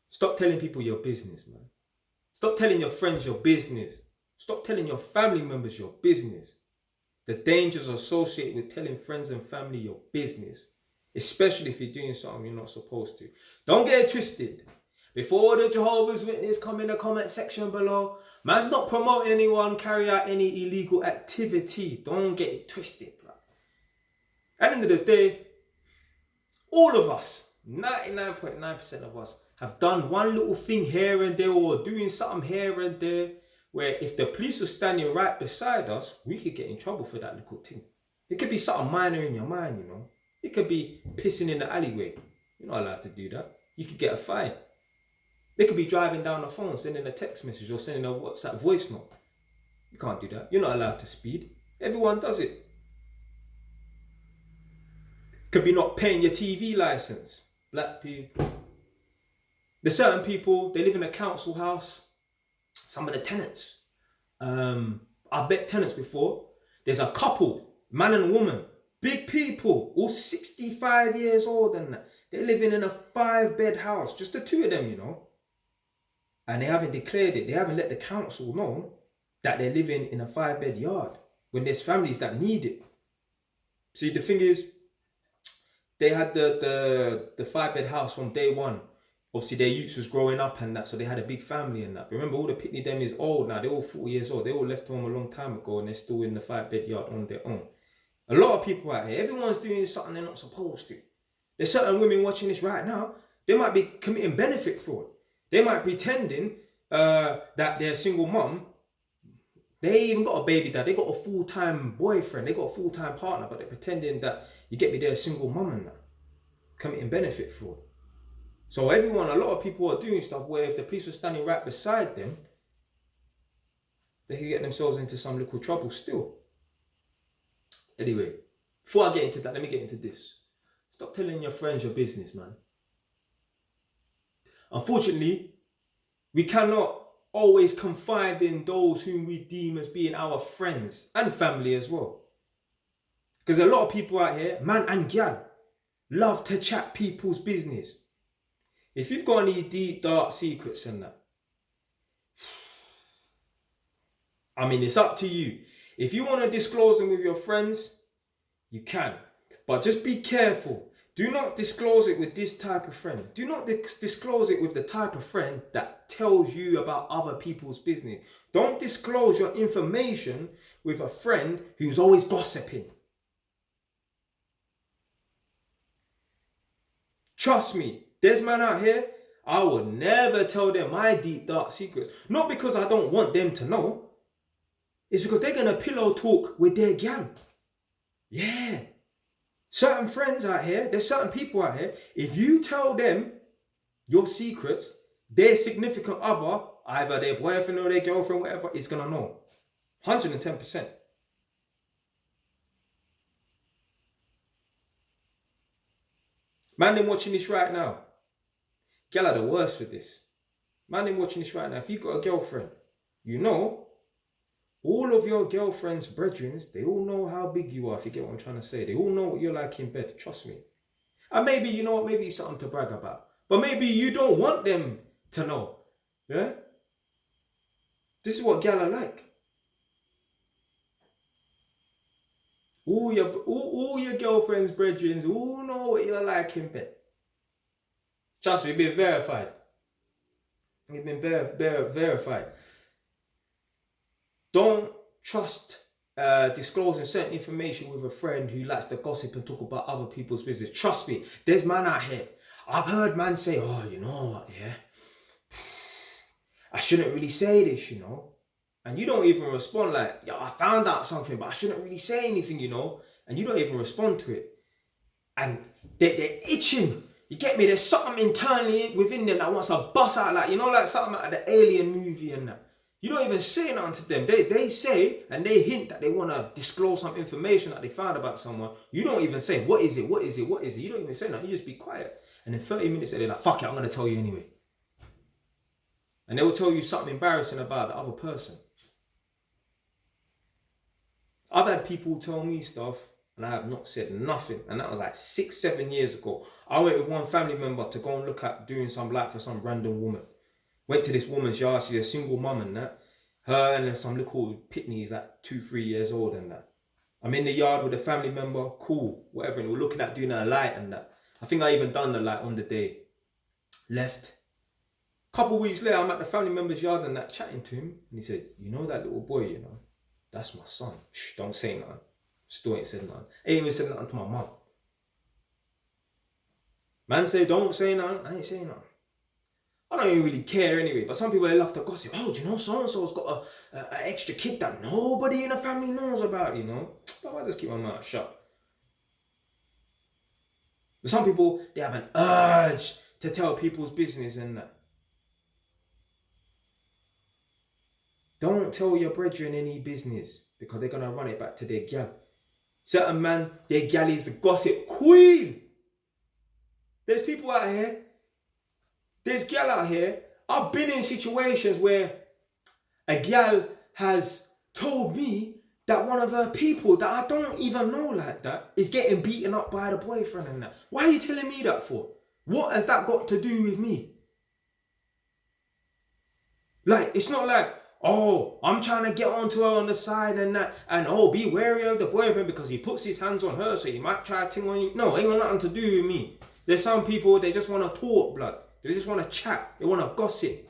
Stop telling people your business, man. Stop telling your friends your business. Stop telling your family members your business. The dangers associated with telling friends and family your business, especially if you're doing something you're not supposed to. Don't get it twisted. Before the Jehovah's Witness come in the comment section below, man's not promoting anyone carry out any illegal activity. Don't get it twisted, bro. At the end of the day, all of us, 99.9% of us, have done one little thing here and there, or doing something here and there, where if the police were standing right beside us, we could get in trouble for that little thing. It could be something minor in your mind, you know. It could be pissing in the alleyway. You're not allowed to do that. You could get a fine. They could be driving down the phone, sending a text message or sending a WhatsApp voice note. You can't do that. You're not allowed to speed. Everyone does it. Could be not paying your TV license. Black people. There's certain people, they live in a council house. Some of the tenants. I've met tenants before. There's a couple, man and woman, big people, all 65 years old and that. They're living in a 5-bed house, just the two of them, you know. And they haven't declared it. They haven't let the council know that they're living in a 5-bed yard when there's families that need it. See, the thing is, they had the 5-bed house from day one. Obviously, their youths was growing up and that, so they had a big family and that. Remember, all the Pitney them is old now. They're all 40 years old. They all left home a long time ago and they're still in the 5-bed yard on their own. A lot of people out here, everyone's doing something they're not supposed to. There's certain women watching this right now. They might be committing benefit fraud. They might be pretending that they're a single mum. They ain't even got a baby dad. They got a full-time boyfriend. They got a full-time partner, but they're pretending that, you get me, they're a single mum and that. Committing benefit fraud. So a lot of people are doing stuff where if the police were standing right beside them, they could get themselves into some little trouble still. Anyway, before I get into that, let me get into this. Stop telling your friends your business, man. Unfortunately, we cannot always confide in those whom we deem as being our friends and family as well. Because a lot of people out here, man and gal, love to chat people's business. If you've got any deep, dark secrets and that, I mean, it's up to you. If you want to disclose them with your friends, you can. But just be careful. Do not disclose it with this type of friend. Do not disclose it with the type of friend that tells you about other people's business. Don't disclose your information with a friend who's always gossiping. Trust me, there's man out here, I would never tell them my deep, dark secrets. Not because I don't want them to know. It's because they're going to pillow talk with their gal. Yeah. Certain friends out here, there's certain people out here, if you tell them your secrets, their significant other, either their boyfriend or their girlfriend, whatever, is going to know. 110%. Man, them watching this right now. Gal are the worst for this. Man, them watching this right now. If you've got a girlfriend, you know, all of your girlfriend's brethren, they all know how big you are, if you get what I'm trying to say. They all know what you're like in bed, trust me. And maybe, you know what, maybe it's something to brag about. But maybe you don't want them to know. Yeah? This is what gal are like. All your girlfriend's brethren all know what you're like in bed. Trust me, it's been verified. It's been verified. Don't trust disclosing certain information with a friend who likes to gossip and talk about other people's business. Trust me, there's man out here. I've heard man say, oh, you know what, yeah, I shouldn't really say this, you know. And you don't even respond like, yeah, I found out something, but I shouldn't really say anything, you know. And you don't even respond to it. And they're itching. You get me? There's something internally within them that wants to bust out, like, you know, like something like the Alien movie and that. You don't even say nothing to them. They say and they hint that they want to disclose some information that they found about someone. You don't even say, what is it? What is it? What is it? You don't even say nothing. You just be quiet. And in 30 minutes, they're like, fuck it, I'm going to tell you anyway. And they will tell you something embarrassing about the other person. I've had people tell me stuff and I have not said nothing. And that was like 6-7 years ago. I went with one family member to go and look at doing some light for some random woman. Went to this woman's yard. She's a single mum and that. Her and some little pitneys, like 2-3 years old and that. I'm in the yard with a family member, cool, whatever, and we're looking at doing a light and that. I think I even done the light on the day. Left. Couple of weeks later, I'm at the family member's yard and that, chatting to him, and he said, "You know that little boy, you know, that's my son. Shh, don't say nothing." Still ain't said nothing. Ain't even said nothing to my mum. Man say, "Don't say nothing." I ain't saying nothing. I don't even really care anyway, but some people, they love to gossip. "Oh, do you know so-and-so's got an extra kid that nobody in the family knows about, you know?" But I just keep my mouth shut. But some people, they have an urge to tell people's business and that. Don't tell your brethren any business, because they're going to run it back to their gal. Certain man, their gal is the gossip queen. There's people out here, there's gal out here. I've been in situations where a gal has told me that one of her people that I don't even know like that is getting beaten up by the boyfriend and that. Why are you telling me that for? What has that got to do with me? Like, it's not like, "Oh, I'm trying to get onto her on the side and that, and oh, be wary of the boyfriend because he puts his hands on her, so he might try to ting on you." No, ain't got nothing to do with me. There's some people, they just want to talk, blood. They just want to chat. They want to gossip.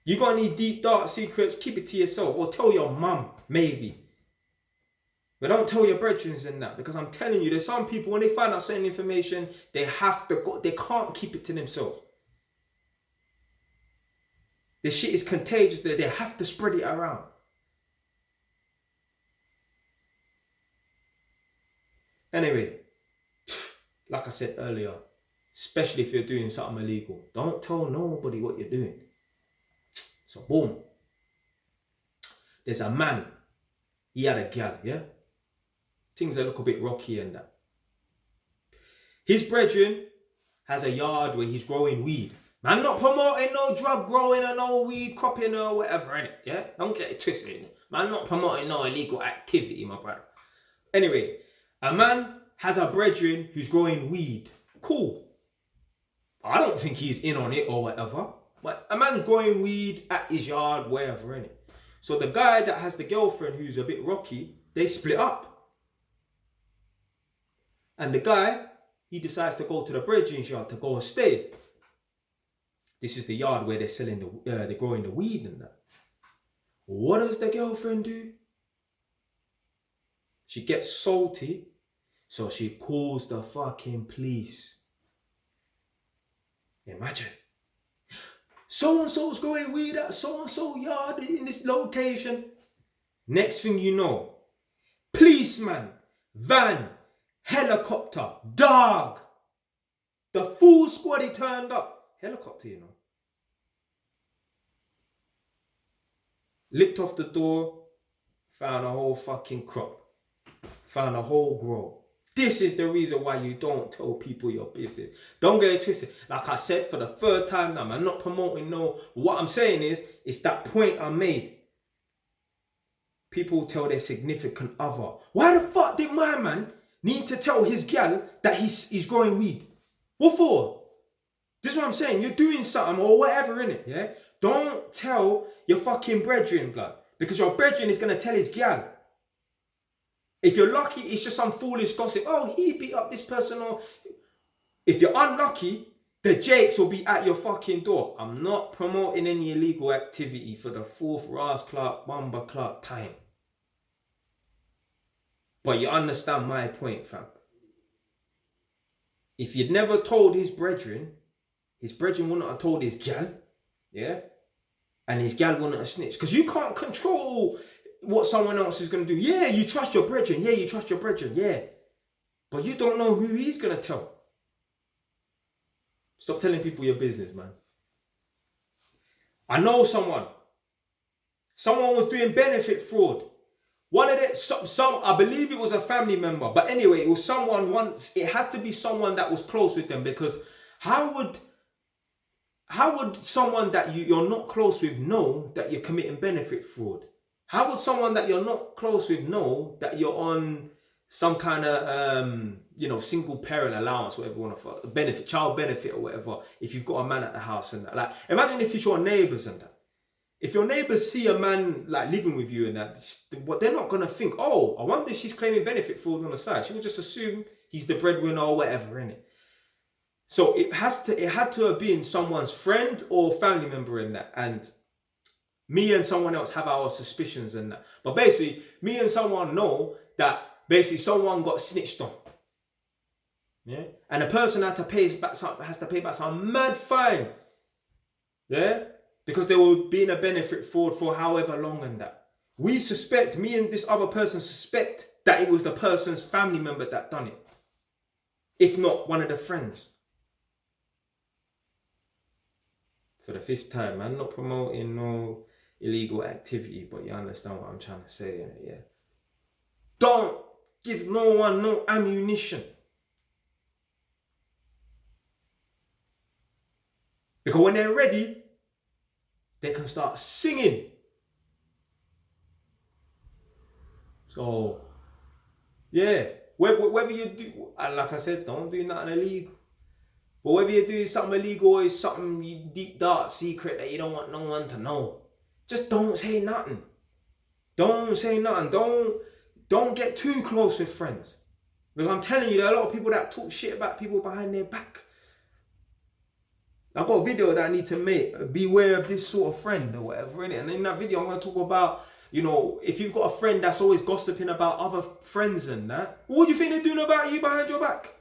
You got any deep, dark secrets, keep it to yourself, or tell your mum, maybe. But don't tell your brethren and that, because I'm telling you, there's some people, when they find out certain information, they can't keep it to themselves. This shit is contagious. They have to spread it around. Anyway, like I said earlier, especially if you're doing something illegal, don't tell nobody what you're doing. So boom. There's a man. He had a gal, yeah? Things are a little bit rocky and that. His brethren has a yard where he's growing weed. Man, not promoting no drug growing or no weed cropping or whatever, innit? Yeah? Don't get it twisted. Man, not promoting no illegal activity, my brother. Anyway, a man has a brethren who's growing weed. Cool. I don't think he's in on it or whatever. But a man's growing weed at his yard, wherever, innit? So the guy that has the girlfriend who's a bit rocky, they split up. And the guy, he decides to go to the brethren's yard to go and stay. This is the yard where they're selling they're growing the weed and that. What does the girlfriend do? She gets salty, so she calls the fucking police. Imagine. So-and-so's growing weed at so-and-so yard in this location. Next thing you know, policeman, van, helicopter, dog. The full squad, he turned up. Helicopter, you know. Licked off the door, found a whole fucking crop. Found a whole grow. This is the reason why you don't tell people your business. Don't get it twisted. Like I said for the third time now, I'm not promoting no. What I'm saying is, it's that point I made. People tell their significant other. Why the fuck did my man need to tell his gal that he's growing weed? What for? This is what I'm saying. You're doing something or whatever, innit? Yeah? Don't tell your fucking brethren, blood. Because your brethren is going to tell his gal. If you're lucky, it's just some foolish gossip. Oh, he beat up this person. Or if you're unlucky, the Jakes will be at your fucking door. I'm not promoting any illegal activity for the fourth Ras Clark, Bumba Clark time. But you understand my point, fam. If you'd never told his brethren wouldn't have told his gal, yeah? And his gal wouldn't have snitched. Because you can't control what someone else is going to do. Yeah, you trust your brethren. Yeah, you trust your brethren. Yeah. But you don't know who he's going to tell. Stop telling people your business, man. I know someone. Someone was doing benefit fraud. One of the, I believe it was a family member. But anyway, it was someone once. It has to be someone that was close with them. Because how would someone that you're not close with know that you're committing benefit fraud? How would someone that you're not close with know that you're on some kind of single parent allowance, whatever you want to benefit, child benefit or whatever, if you've got a man at the house and that? Like, imagine if it's your neighbours and that. If your neighbours see a man like living with you and that, what they're not gonna think, oh, I wonder if she's claiming benefit for on the side. She will just assume he's the breadwinner or whatever, innit? So it had to have been someone's friend or family member in that, and me and someone else have our suspicions and that. But basically, me and someone know that basically someone got snitched on. Yeah? And the person has to pay back some mad fine. Yeah? Because they were being a benefit fraud for however long and that. We suspect, me and this other person suspect that it was the person's family member that done it. If not one of the friends. For the 5th time, man, not promoting no illegal activity, but you understand what I'm trying to say, yeah? Don't give no one no ammunition. Because when they're ready, they can start singing. So, yeah, whether you do, like I said, don't do nothing illegal. But whether you're doing something illegal or it's something deep, dark, secret that you don't want no one to know, just don't say nothing. Don't say nothing. Don't get too close with friends. Because I'm telling you, there are a lot of people that talk shit about people behind their back. I've got a video that I need to make. Beware of this sort of friend or whatever, innit? And in that video, I'm going to talk about, if you've got a friend that's always gossiping about other friends and that, what do you think they're doing about you behind your back?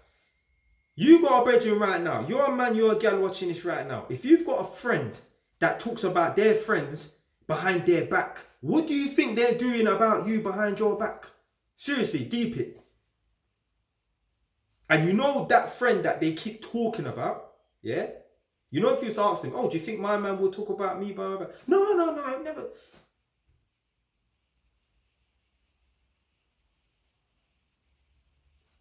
You got a brethren right now. You're a man, you're a gal watching this right now. If you've got a friend that talks about their friends behind their back, what do you think they're doing about you behind your back? Seriously, deep it. And you know that friend that they keep talking about, yeah? You know, if you ask them, oh, do you think my man will talk about me behind my back? No, I've never.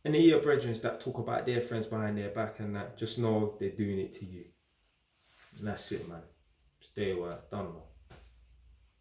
Any of your brethren that talk about their friends behind their back and that, just know they're doing it to you. And that's it, man. Stay away. It's done, man.